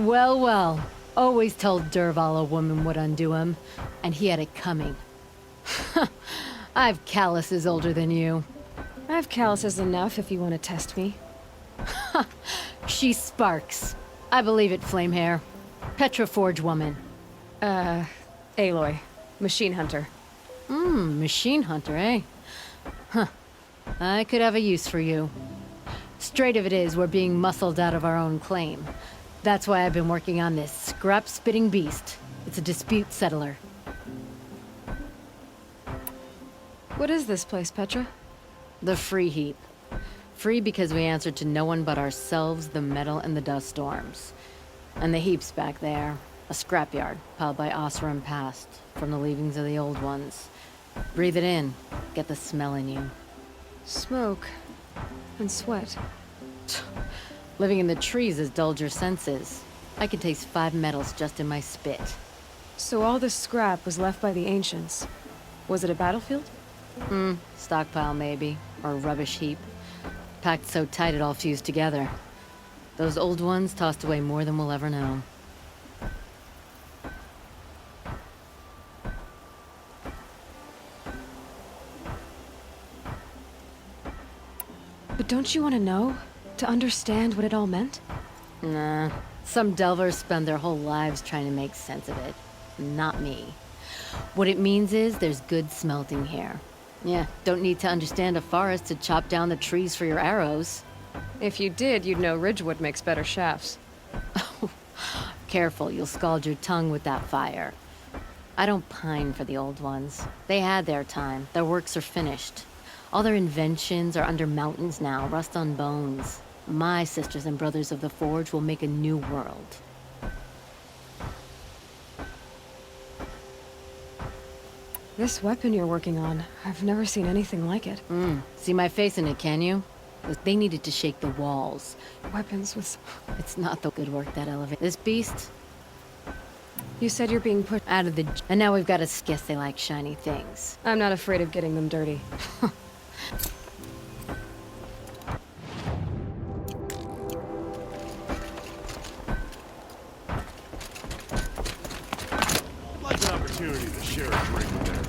Well, well. Always told Derval a woman would undo him, and he had it coming. I've calluses older than you. I have calluses enough if you want to test me. She sparks. I believe it, Flamehair. Petroforge woman. Aloy. Machine hunter. Machine hunter, eh? Huh. I could have a use for you. Straight of it is, we're being muscled out of our own claim. That's why I've been working on this scrap-spitting beast. It's a dispute settler. What is this place, Petra? The Free Heap. Free because we answer to no one but ourselves, the metal, and the dust storms. And the heap's back there. A scrapyard, piled by Osram past, from the leavings of the old ones. Breathe it in. Get the smell in you. Smoke. And sweat. Living in the trees has dulled your senses. I can taste 5 metals just in my spit. So all this scrap was left by the ancients. Was it a battlefield? Stockpile maybe, or a rubbish heap. Packed so tight it all fused together. Those old ones tossed away more than we'll ever know. But don't you want to know? To understand what it all meant? Nah. Some delvers spend their whole lives trying to make sense of it. Not me. What it means is there's good smelting here. Yeah, don't need to understand a forest to chop down the trees for your arrows. If you did, you'd know Ridgewood makes better shafts. Careful, you'll scald your tongue with that fire. I don't pine for the old ones. They had their time. Their works are finished. All their inventions are under mountains now, rust on bones. My sisters and brothers of the Forge will make a new world. This weapon you're working on, I've never seen anything like it. See my face in it, can you? They needed to shake the walls. Weapons with... It's not the good work that elevates this beast. You said you're being put... Out of the... And now we've got to guess they like shiny things. I'm not afraid of getting them dirty. Like an opportunity to share a drink there.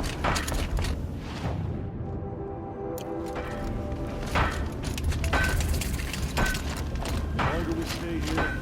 The longer we stay here,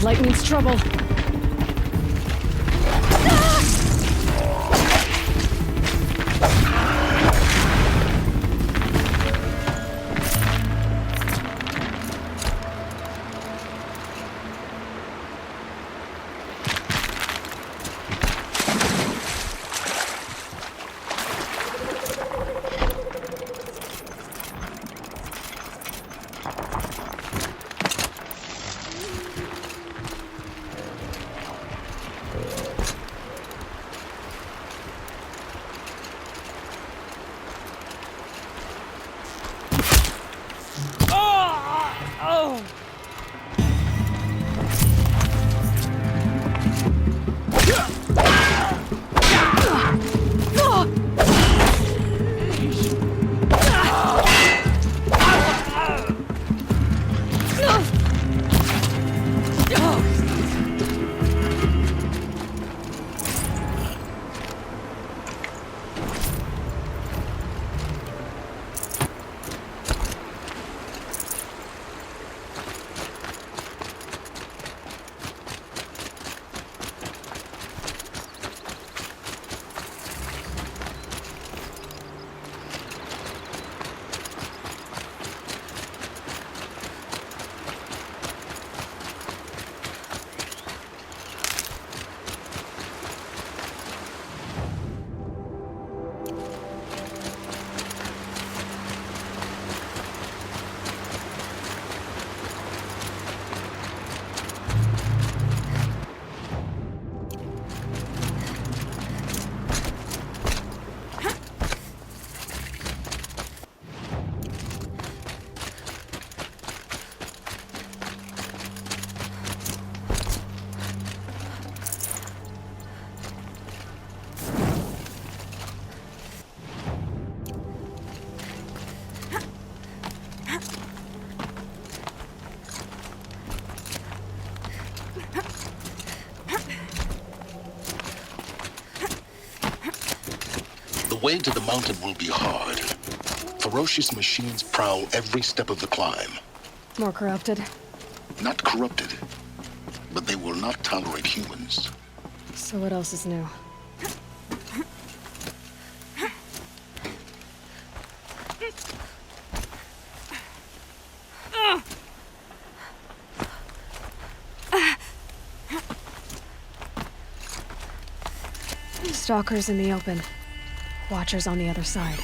light means trouble. The way to the mountain will be hard. Ferocious machines prowl every step of the climb. More corrupted. Not corrupted, but they will not tolerate humans. So what else is new? Stalkers in the open. Watchers on the other side.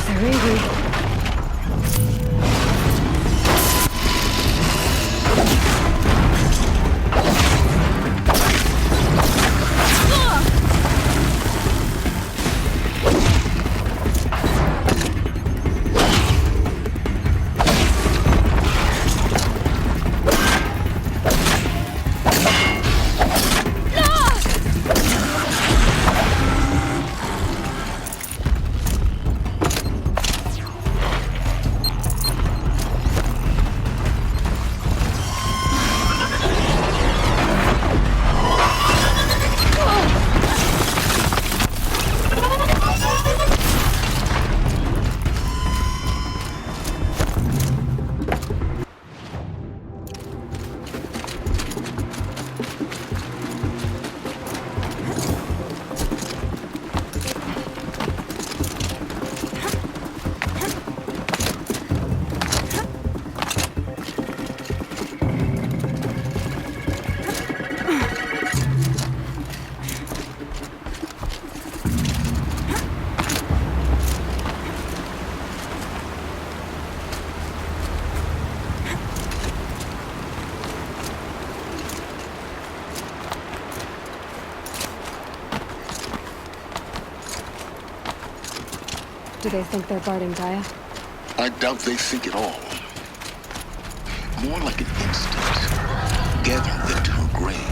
They're angry. Do they think they're guarding Gaia? I doubt they think at all. More like an instinct, gathering them to her grave.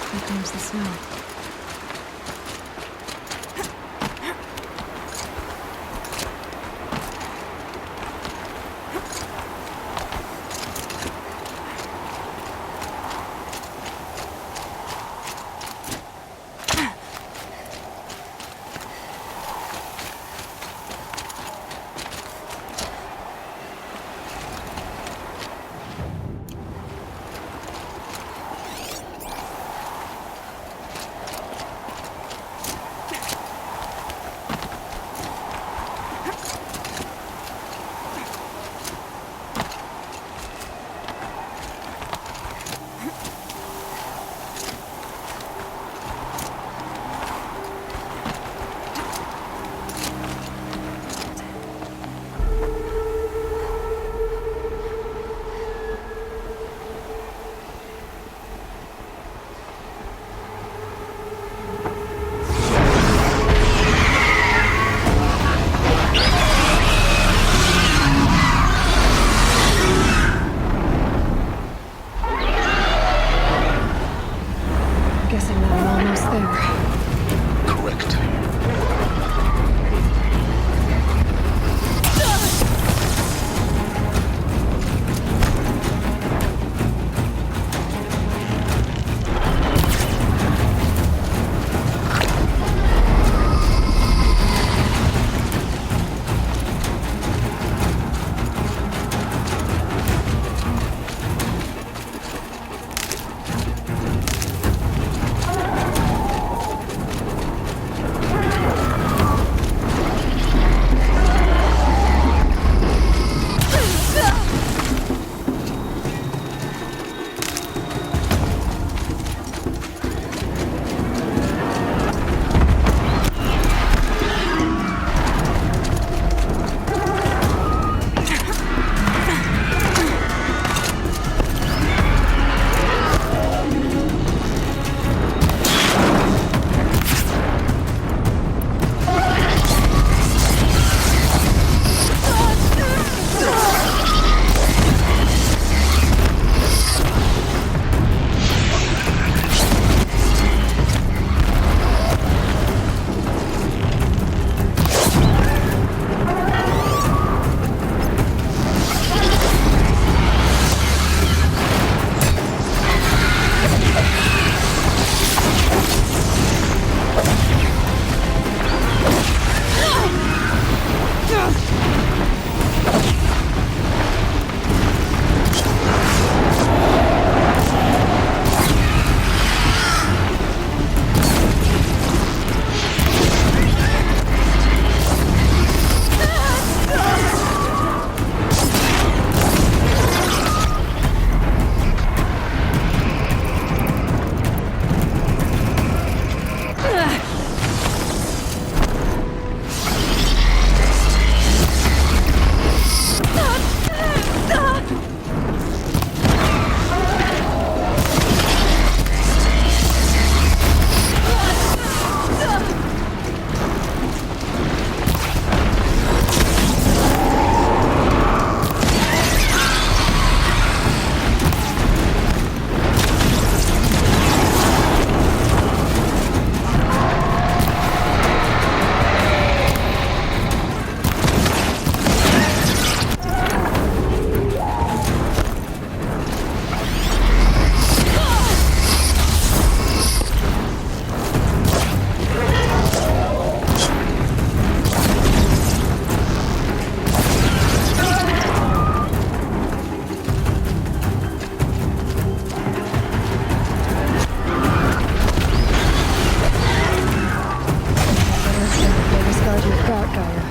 Here comes the snow. Guard your back, Gaia.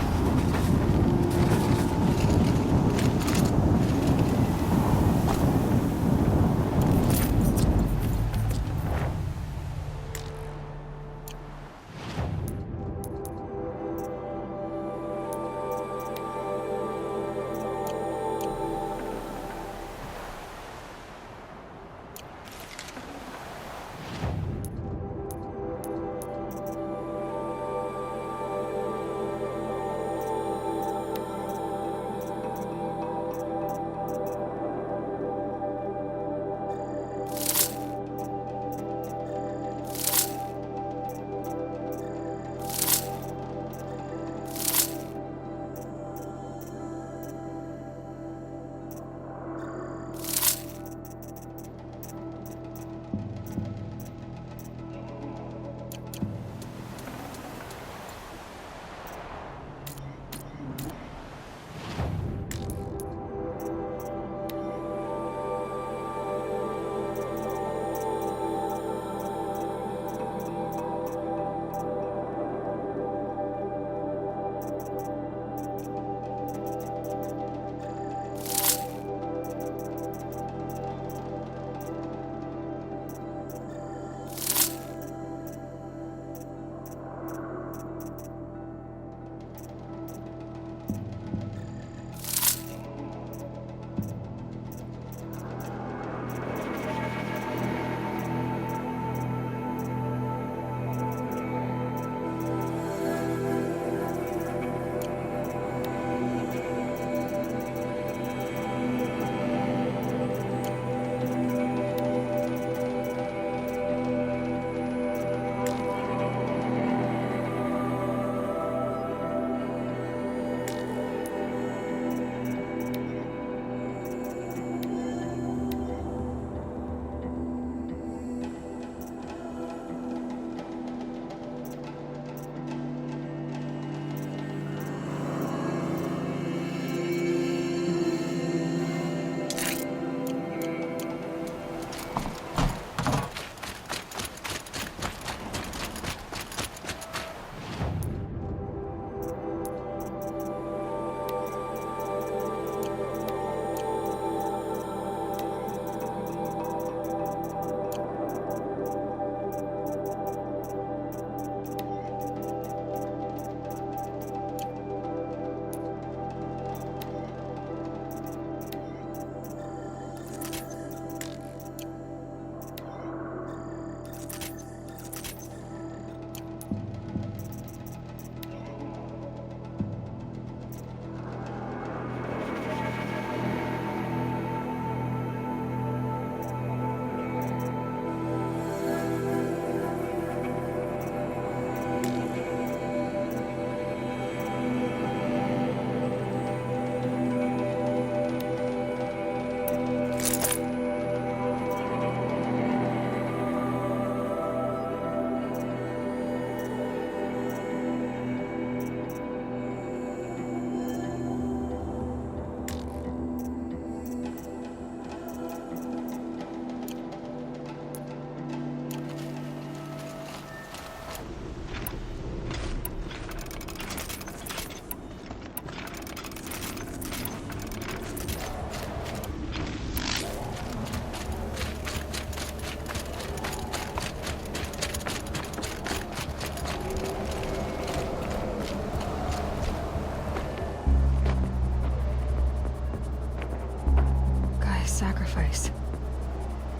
Sacrifice.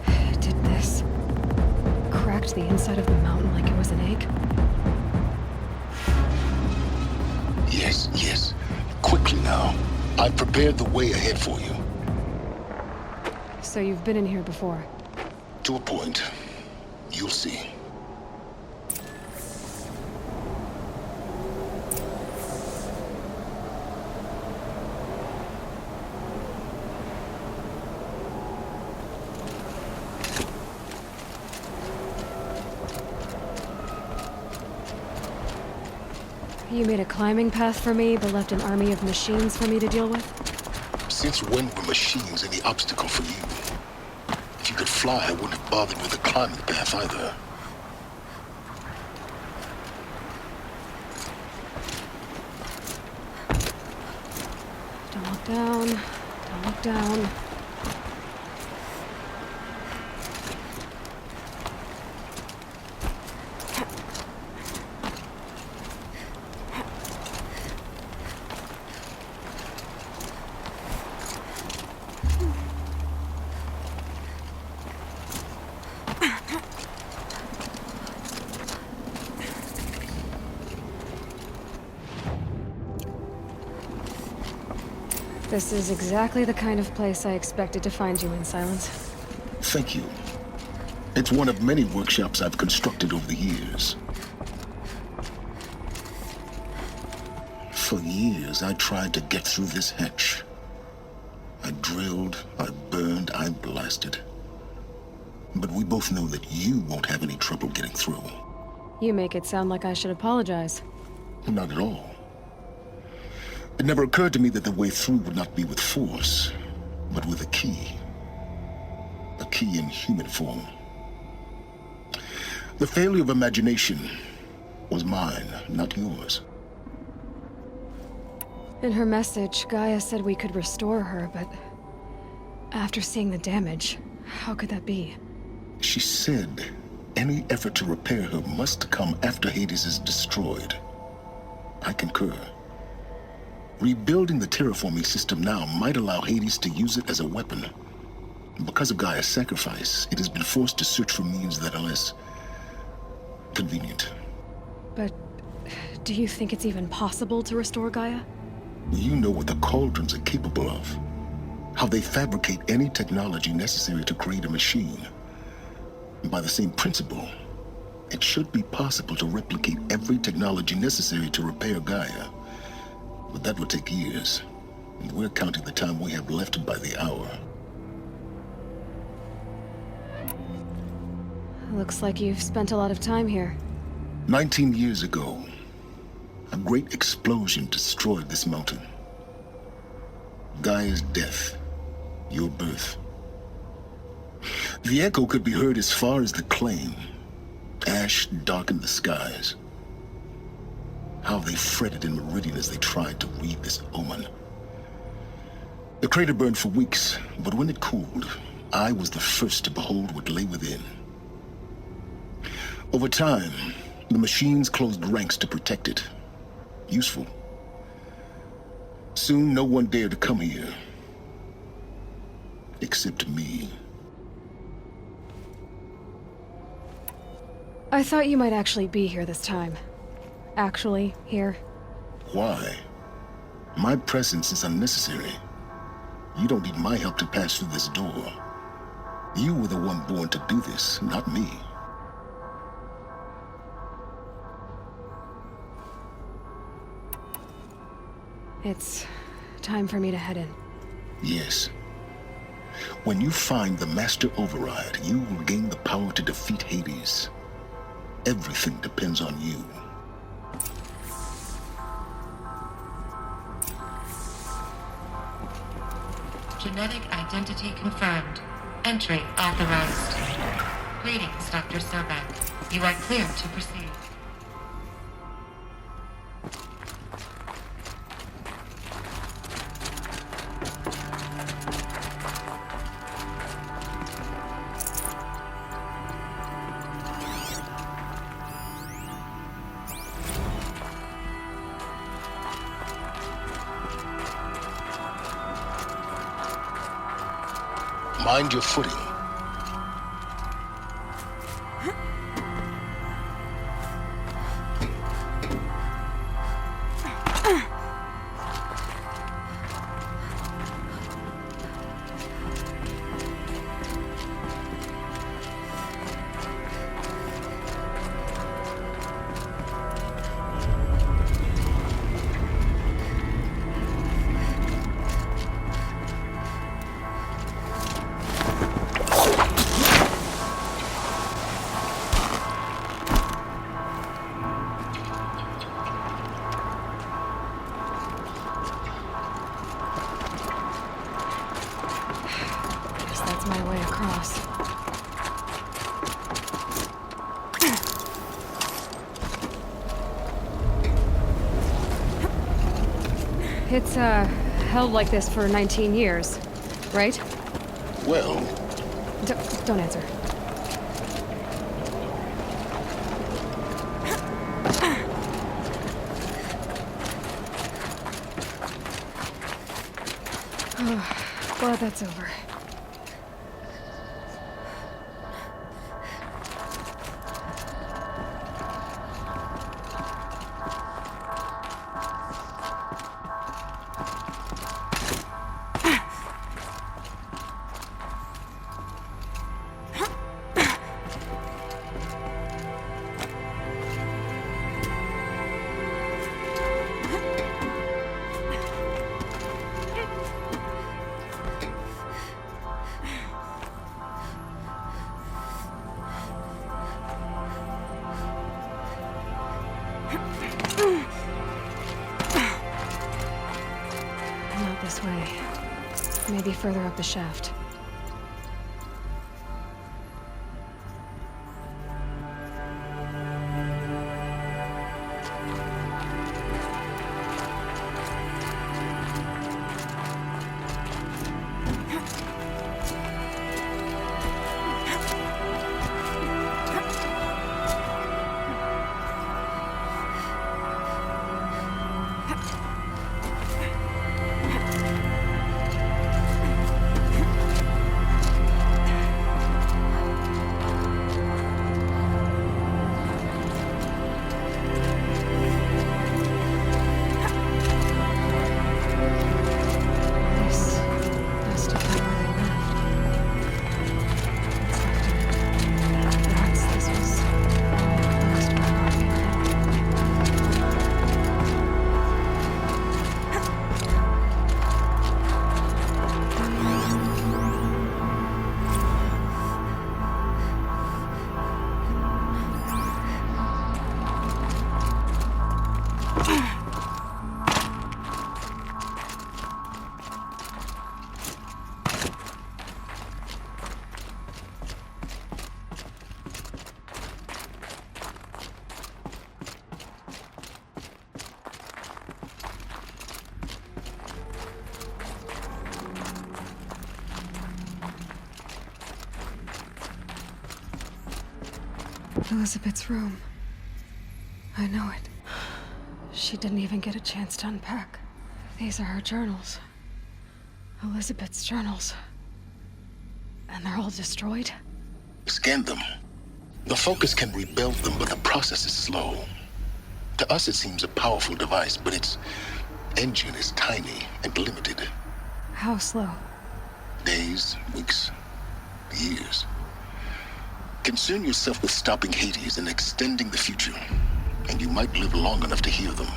It did this. Cracked the inside of the mountain like it was an egg. Yes, yes. Quickly now. I've prepared the way ahead for you. So you've been in here before? To a point. You'll see. You made a climbing path for me, but left an army of machines for me to deal with? Since when were machines any obstacle for you? If you could fly, I wouldn't have bothered with the climbing path either. Down. Don't look down. This is exactly the kind of place I expected to find you in, Silence. Thank you. It's one of many workshops I've constructed over the years. For years, I tried to get through this hatch. I drilled, I burned, I blasted. But we both know that you won't have any trouble getting through. You make it sound like I should apologize. Not at all. It never occurred to me that the way through would not be with force, but with a key. A key in human form. The failure of imagination was mine, not yours. In her message, Gaia said we could restore her, but after seeing the damage, how could that be? She said any effort to repair her must come after Hades is destroyed. I concur. Rebuilding the terraforming system now might allow Hades to use it as a weapon. Because of Gaia's sacrifice, it has been forced to search for means that are less convenient. But do you think it's even possible to restore Gaia? You know what the Cauldrons are capable of. How they fabricate any technology necessary to create a machine. By the same principle, it should be possible to replicate every technology necessary to repair Gaia. But that would take years, and we're counting the time we have left by the hour. Looks like you've spent a lot of time here. 19 years ago, a great explosion destroyed this mountain. Gaia's death, your birth. The echo could be heard as far as the claim. Ash darkened the skies. How they fretted in Meridian as they tried to read this omen. The crater burned for weeks, but when it cooled, I was the first to behold what lay within. Over time, the machines closed ranks to protect it. Useful. Soon, no one dared to come here. Except me. I thought you might actually be here this time. Actually, here. Why? My presence is unnecessary. You don't need my help to pass through this door. You were the one born to do this, not me. It's time for me to head in. Yes. When you find the Master Override, you will gain the power to defeat Hades. Everything depends on you. Genetic identity confirmed. Entry authorized. Greetings, Dr. Sobek. You are clear to proceed. Mind your footing. That's my way across. It's, held like this for 19 years, right? Well, Don't answer. Glad that's over. Not this way. Maybe further up the shaft. This must have been where they left. Perhaps this was the last body. Elizabeth's room. I know it. She didn't even get a chance to unpack. These are her journals. Elizabeth's journals. And they're all destroyed? scan them. The Focus can rebuild them, but the process is slow. To us, it seems a powerful device, but its engine is tiny and limited. How slow? Days, weeks, years. Concern yourself with stopping Hades and extending the future, and you might live long enough to hear them.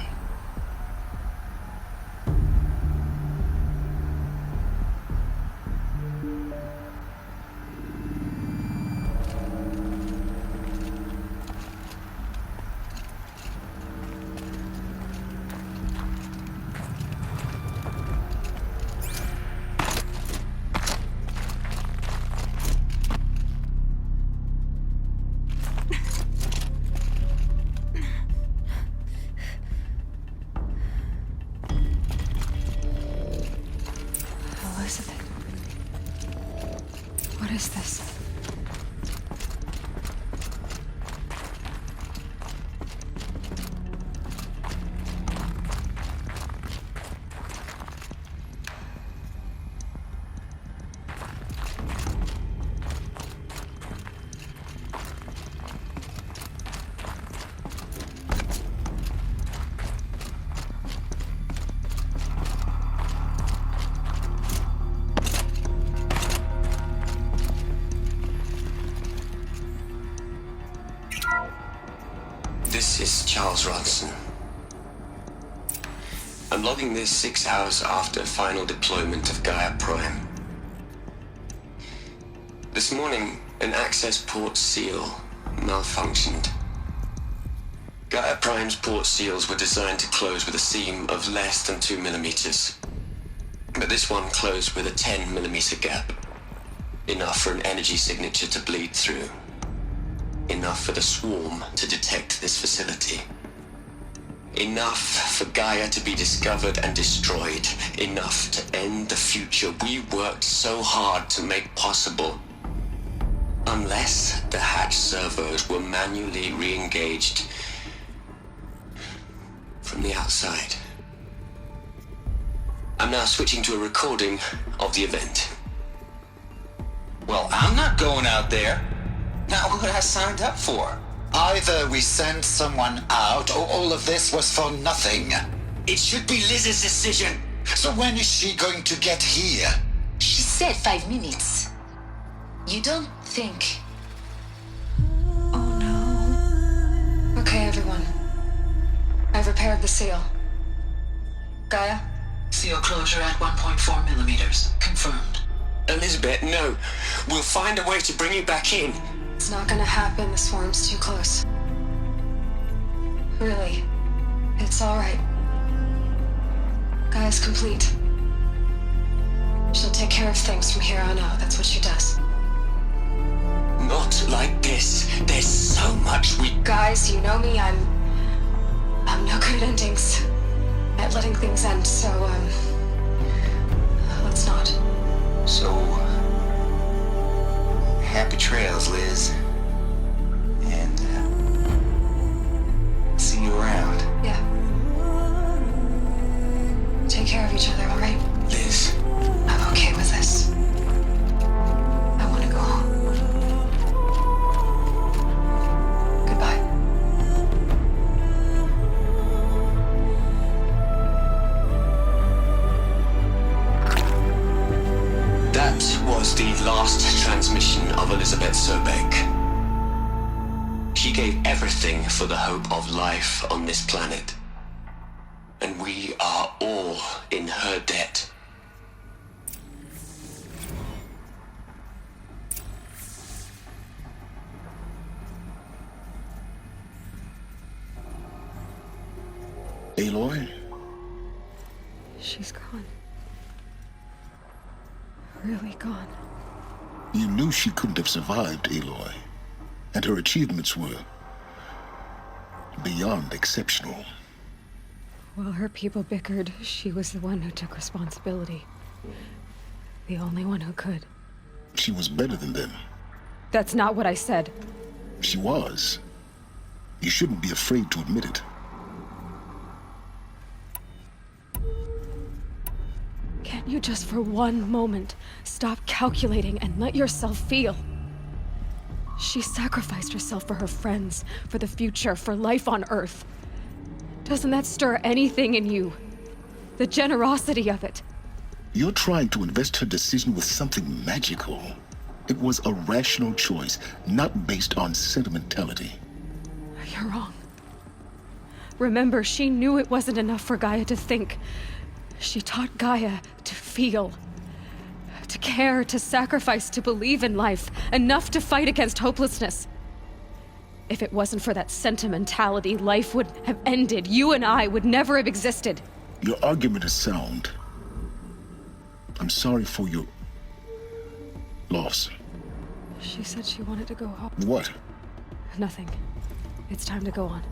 What is this? This is Charles Ronson. I'm logging this 6 hours after final deployment of Gaia Prime. This morning, an access port seal malfunctioned. Gaia Prime's port seals were designed to close with a seam of less than 2 millimeters. But this one closed with a 10 millimeter gap. Enough for an energy signature to bleed through. Enough for the swarm to detect this facility. Enough for Gaia to be discovered and destroyed. Enough to end the future we worked so hard to make possible. Unless the hatch servos were manually re-engaged from the outside. I'm now switching to a recording of the event. Well, I'm not going out there. Not what I signed up for. Either we send someone out, or all of this was for nothing. It should be Liz's decision. So when is she going to get here? She said 5 minutes. You don't think... Oh no. Okay, everyone. I've repaired the seal. Gaia? Seal closure at 1.4 millimeters. Confirmed. Elizabeth, no. We'll find a way to bring you back in. It's not gonna happen. The swarm's too close. Really. It's alright. Gaia's complete. She'll take care of things from here on out. That's what she does. Not like this. There's so much we... Guys, you know me. I'm no good at endings. At letting things end, so, let's not. So, happy trails, Liz. And, see you around. Yeah. Take care of each other, alright? Liz. I'm okay with this. I want to go home. Goodbye. That was the last transmission of Elizabeth Sobek. She gave everything for the hope of life on this planet. And we are all in her debt. Aloy? She's gone. Really gone. You knew she couldn't have survived, Aloy. And her achievements were beyond exceptional. While her people bickered, she was the one who took responsibility. The only one who could. She was better than them. That's not what I said. She was. You shouldn't be afraid to admit it. Can't you just for one moment stop calculating and let yourself feel? She sacrificed herself for her friends, for the future, for life on Earth. Doesn't that stir anything in you? The generosity of it. You're trying to invest her decision with something magical. It was a rational choice, not based on sentimentality. You're wrong. Remember, she knew it wasn't enough for Gaia to think. She taught Gaia to feel. To care, to sacrifice, to believe in life. Enough to fight against hopelessness. If it wasn't for that sentimentality, life would have ended. You and I would never have existed. Your argument is sound. I'm sorry for your loss. She said she wanted to go home. What? Nothing. It's time to go on.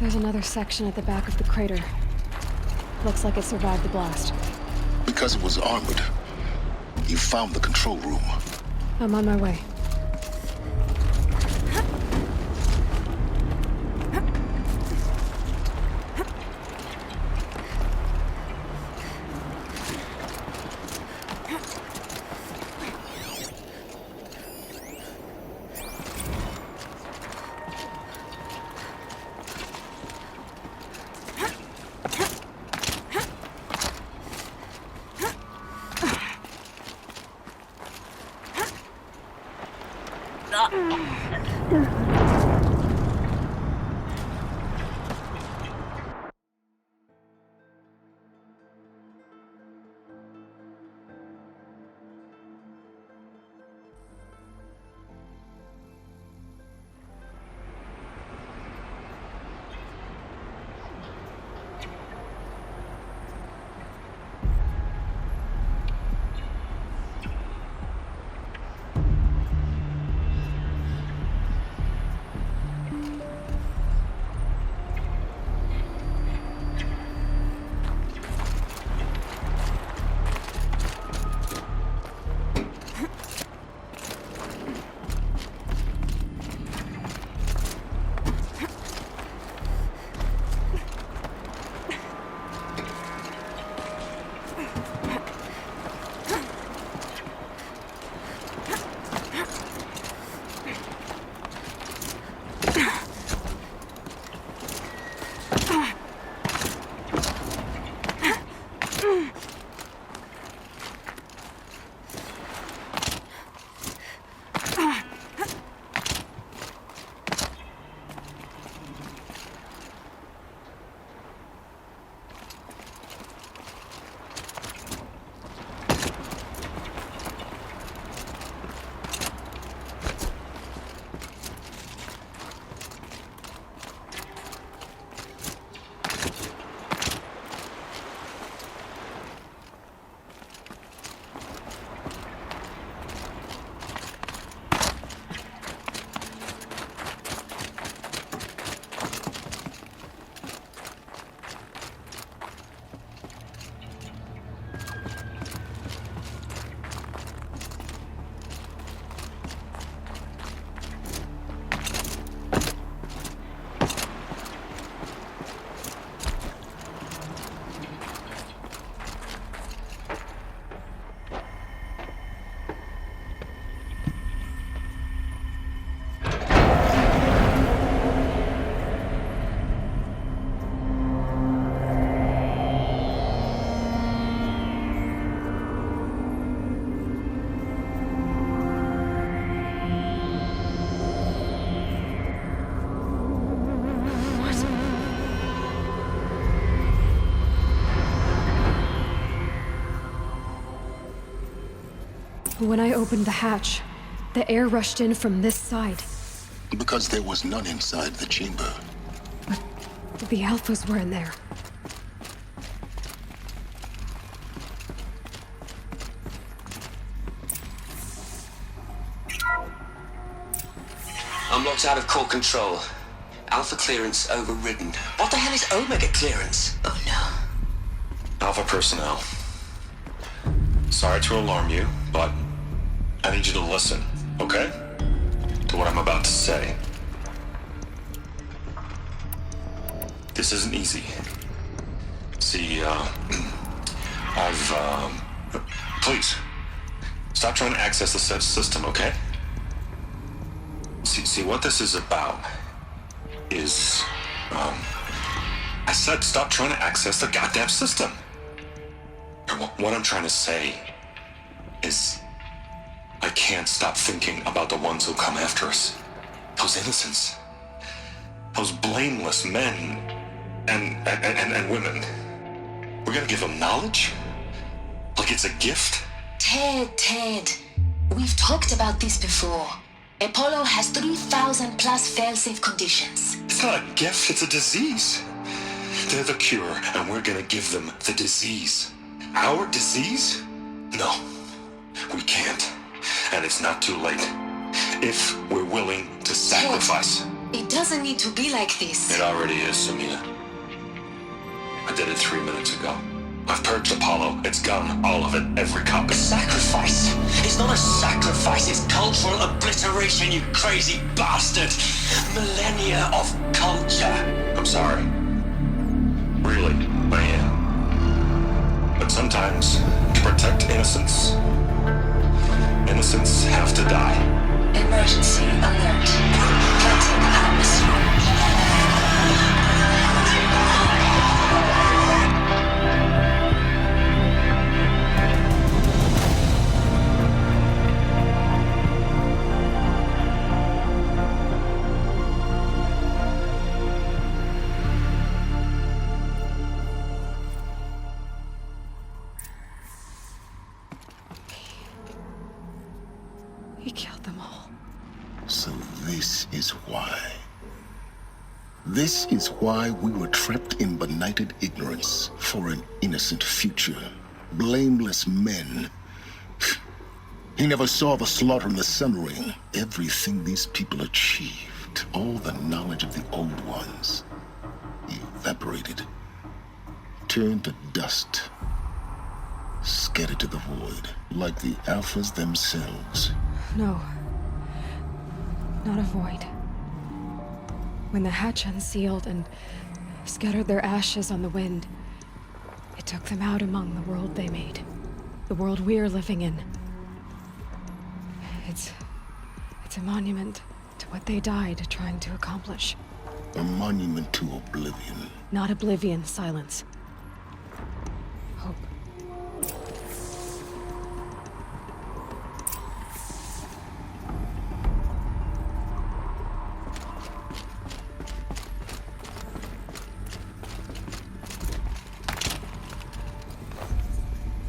There's another section at the back of the crater. Looks like it survived the blast. Because it was armored, you found the control room. I'm on my way. When I opened the hatch, the air rushed in from this side. Because there was none inside the chamber. The Alphas were in there. I'm locked out of core control. Alpha clearance overridden. What the hell is Omega clearance? Oh no. Alpha personnel. Sorry to alarm you, but I need you to listen, okay? To what I'm about to say. This isn't easy. See, please, stop trying to access the said system, okay? See, what this is about is, I said stop trying to access the goddamn system. What I'm trying to say is, I can't stop thinking about the ones who come after us. Those innocents. Those blameless men and women. We're gonna give them knowledge? Like it's a gift? Ted. We've talked about this before. Apollo has 3,000 plus fail-safe conditions. It's not a gift, it's a disease. They're the cure, and we're gonna give them the disease. Our disease? No, we can't. And it's not too late. If we're willing to sacrifice. Ted, it doesn't need to be like this. It already is, Samina. I did it 3 minutes ago. I've purged Apollo. It's gone. All of it. Every copy. Sacrifice? It's not a sacrifice, it's cultural obliteration, you crazy bastard! Millennia of culture! I'm sorry. Really, I am. But sometimes, to protect innocence, innocents have to die. Emergency alert. Cutting atmosphere. He killed them all. So this is why. This is why we were trapped in benighted ignorance for an innocent future. Blameless men. He never saw the slaughter in the Sun Ring. Everything these people achieved, all the knowledge of the old ones, evaporated, turned to dust, scattered to the void, like the Alphas themselves. No. Not a void. When the hatch unsealed and scattered their ashes on the wind, it took them out among the world they made. The world we're living in. It's a monument to what they died trying to accomplish. A monument to oblivion. Not oblivion, Silence. Hope.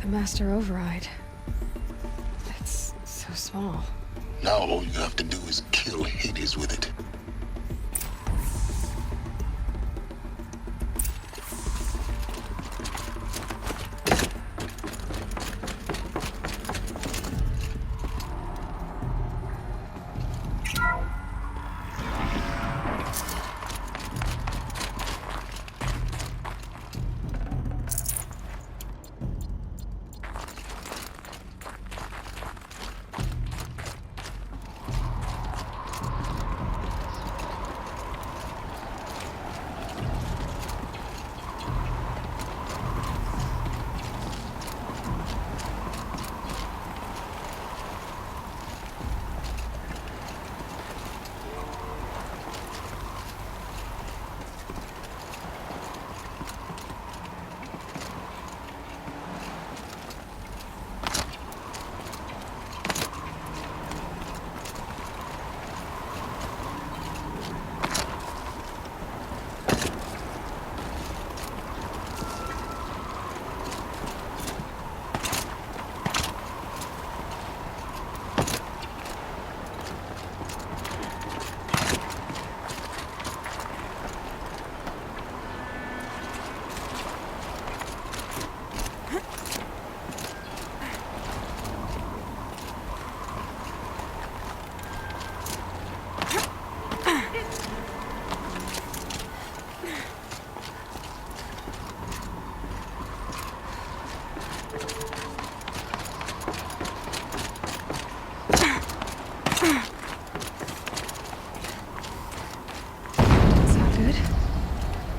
The Master Override. It's so small. Now all you have to do is kill Hades with it.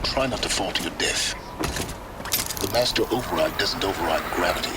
Try not to fall to your death. The Master Override doesn't override gravity.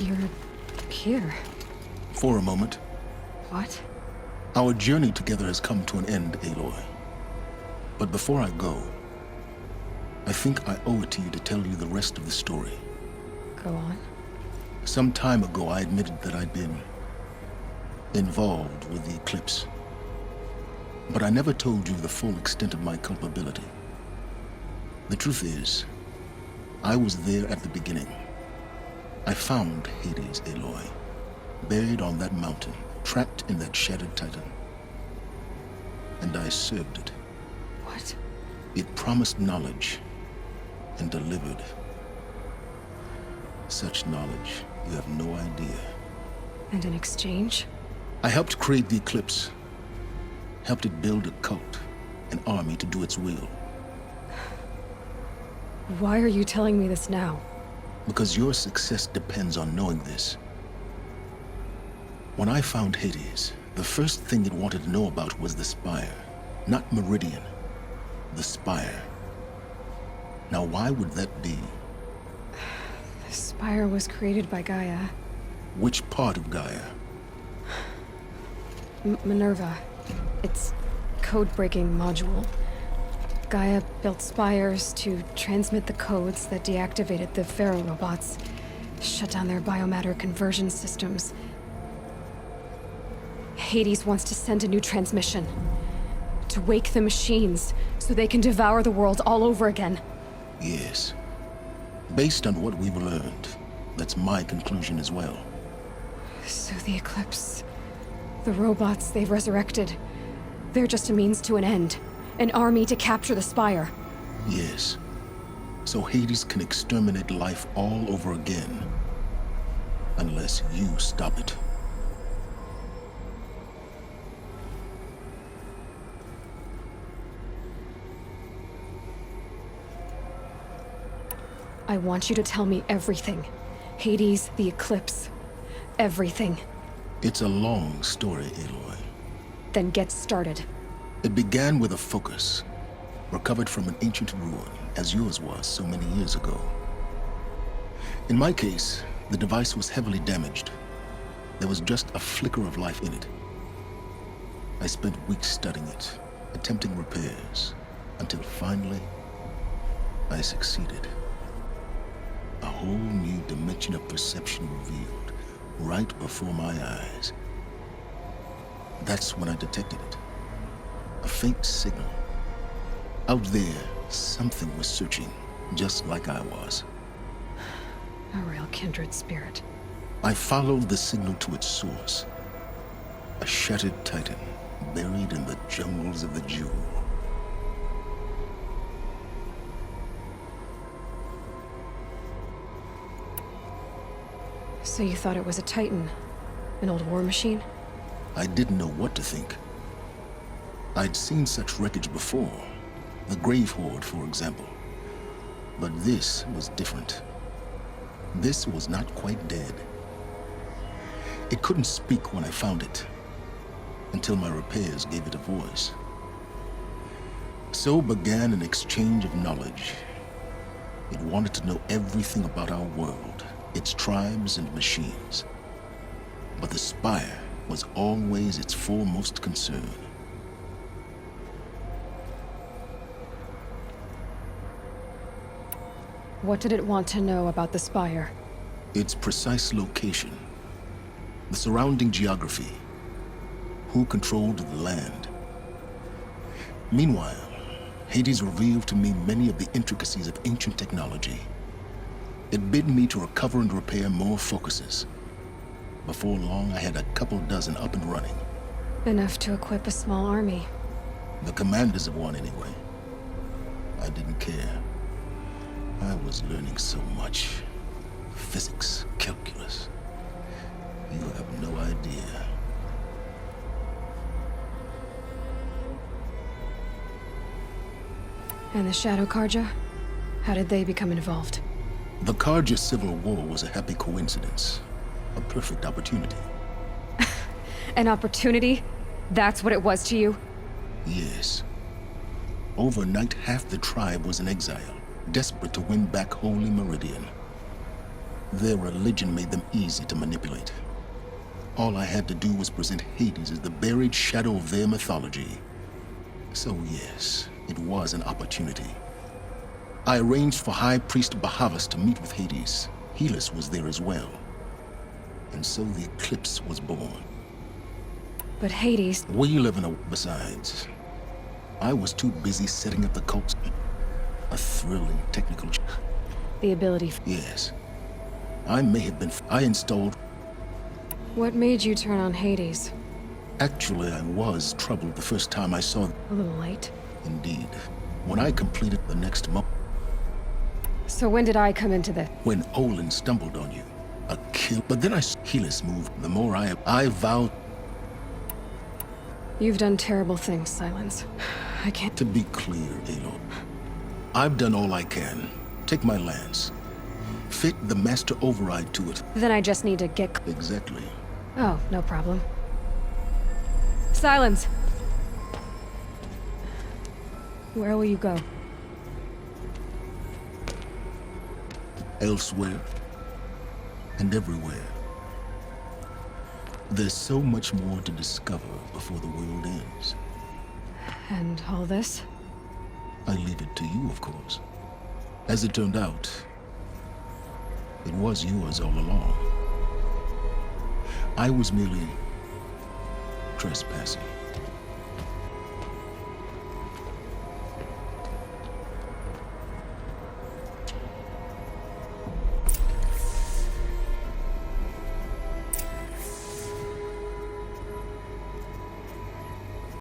You're here. For a moment. What? Our journey together has come to an end, Aloy. But before I go, I think I owe it to you to tell you the rest of the story. Go on. Some time ago, I admitted that I'd been involved with the eclipse. But I never told you the full extent of my culpability. The truth is, I was there at the beginning. I found Hades, Aloy, buried on that mountain, trapped in that shattered titan. And I served it. What? It promised knowledge and delivered. Such knowledge, you have no idea. And in exchange? I helped create the eclipse. Helped it build a cult, an army to do its will. Why are you telling me this now? Because your success depends on knowing this. When I found Hades, the first thing it wanted to know about was the Spire. Not Meridian. The Spire. Now why would that be? The Spire was created by Gaia. Which part of Gaia? Minerva. Its code-breaking module. Gaia built spires to transmit the codes that deactivated the Pharaoh robots, shut down their biomatter conversion systems. Hades wants to send a new transmission. To wake the machines, so they can devour the world all over again. Yes. Based on what we've learned, that's my conclusion as well. So the Eclipse, the robots they've resurrected, they're just a means to an end. An army to capture the Spire. Yes. So Hades can exterminate life all over again. Unless you stop it. I want you to tell me everything. Hades, the Eclipse, everything. It's a long story, Aloy. Then get started. It began with a focus, recovered from an ancient ruin, as yours was so many years ago. In my case, the device was heavily damaged. There was just a flicker of life in it. I spent weeks studying it, attempting repairs, until finally, I succeeded. A whole new dimension of perception revealed, right before my eyes. That's when I detected it. A faint signal. Out there, something was searching, just like I was. A real kindred spirit. I followed the signal to its source. A shattered titan, buried in the jungles of the Jewel. So you thought it was a titan? An old war machine? I didn't know what to think. I'd seen such wreckage before. The Grave Horde, for example. But this was different. This was not quite dead. It couldn't speak when I found it, until my repairs gave it a voice. So began an exchange of knowledge. It wanted to know everything about our world, its tribes and machines. But the Spire was always its foremost concern. What did it want to know about the Spire? Its precise location, the surrounding geography, who controlled the land. Meanwhile, Hades revealed to me many of the intricacies of ancient technology. It bid me to recover and repair more focuses. Before long, I had a couple dozen up and running. Enough to equip a small army. The commanders of one, anyway. I didn't care. I was learning so much. Physics, calculus. You have no idea. And the Shadow Karja? How did they become involved? The Karja Civil War was a happy coincidence. A perfect opportunity. An opportunity? That's what it was to you? Yes. Overnight, half the tribe was in exile, desperate to win back Holy Meridian. Their religion made them easy to manipulate. All I had to do was present Hades as the buried shadow of their mythology. So yes, it was an opportunity. I arranged for High Priest Bahavas to meet with Hades. Helis was there as well. And so the eclipse was born. But Hades... We live in a... Besides, I was too busy setting up the cult. A thrilling technical... The ability... Yes. I may have been... I installed... What made you turn on Hades? Actually, I was troubled the first time I saw... A little late. Indeed. When I completed the next month... So when did I come into this? When Olin stumbled on you. A kill... But then I... Helis moved. The more I vowed... You've done terrible things, Silence. I can't... To be clear, Aloy, I've done all I can. Take my lance. Fit the master override to it. Then I just need to get... Exactly. Oh, no problem. Silence! Where will you go? Elsewhere. And everywhere. There's so much more to discover before the world ends. And all this? I leave it to you, of course. As it turned out, it was yours all along. I was merely trespassing.